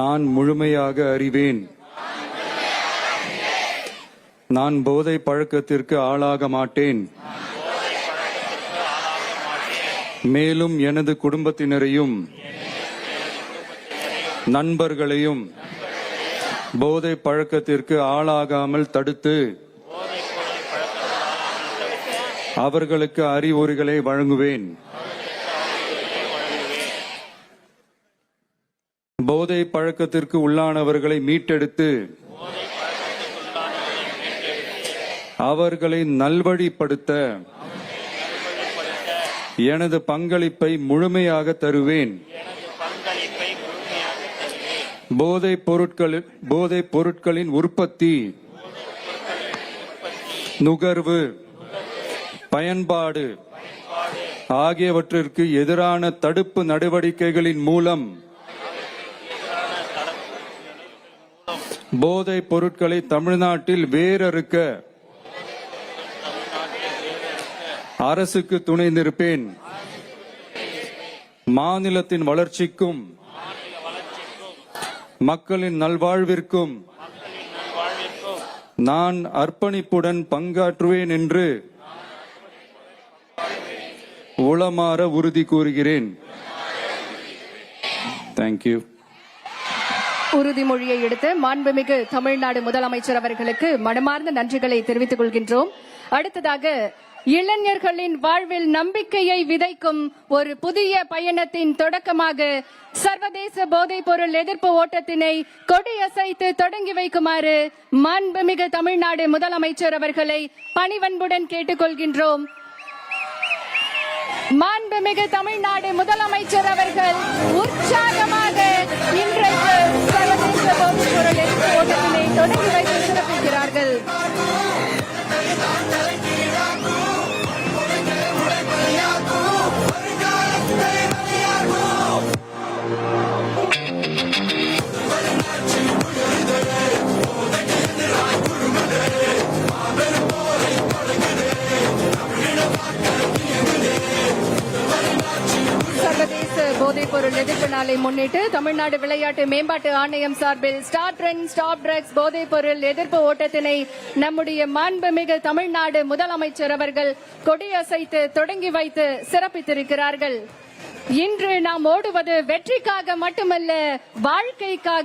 நான் முழுமையாக அறிவேன். நான் போதை பழக்கத்திற்கு ஆளாக மாட்டேன். மேலும் எனது குடும்பத்தினரையும் நண்பர்களையும் போதை பழக்கத்திற்கு ஆளாகாமல் தடுத்து அவர்களுக்கு அறிவுரைகளை வழங்குவேன். போதை பழக்கத்திற்கு உள்ளானவர்களை மீட்டெடுத்து அவர்களை நல்வழிப்படுத்த எனது பங்களிப்பை முழுமையாக தருவேன். போதைப் பொருட்களின் உற்பத்தி, நுகர்வு, பயன்பாடு ஆகியவற்றிற்கு எதிரான தடுப்பு நடவடிக்கைகளின் மூலம் போதைப் பொருட்களை தமிழ்நாட்டில் வேரறுக்க அரசுக்கு துணை நிற்பேன். மாநிலத்தின் வளர்ச்சிக்கும் மக்களின் நல்வாழ்விற்கும் நான் அர்ப்பணிப்புடன் பங்காற்றுவேன் என்று உளமாற உறுதி கூறுகிறேன். தேங்க்யூ. உறுதிமொழியை எடுத்து மாண்புமிகு தமிழ்நாடு முதலமைச்சர் அவர்களுக்கு மனமார்ந்த நன்றிகளை தெரிவித்துக் கொள்கின்றோம். அடுத்ததாக இளைஞர்களின் வாழ்வில் நம்பிக்கையை விதைக்கும் ஒரு புதிய பயணத்தின் தொடக்கமாக சர்வதேச போதைப் பொருள் எதிர்ப்பு ஓட்டத்தினை கொடியசைத்து தொடங்கி வைக்குமாறு மாண்புமிகு தமிழ்நாடு முதலமைச்சர் அவர்களை பணிவன்புடன் கேட்டுக்கொள்கின்றோம். மாண்புமிகு தமிழ்நாடு முதலமைச்சர் அவர்கள் உற்சாகமாக இன்றைக்கு சர்வதேச போதைப் பொருள் எதிர்ப்பு ஓட்டத்தினை தொடங்கி வைத்து சிறப்பிக்கிறார்கள். போதைப் பொருள் எதிர்ப்பு நாளை முன்னிட்டு தமிழ்நாடு விளையாட்டு மேம்பாட்டு ஆணையம் சார்பில் ஸ்டார்ட் ட்ரெண்ட் ஸ்டாப் ட்ரக்ஸ் போதைப் பொருள் எதிர்ப்பு ஓட்டத்தினை நம்முடைய மாண்புமிகு தமிழ்நாடு முதலமைச்சர் அவர்கள் கொடியசைத்து தொடங்கி வைத்து சிறப்பித்திருக்கிறார்கள். இன்று நாம் ஓடுவது வெற்றிக்காக மட்டுமல்ல, வாழ்க்கைக்காக.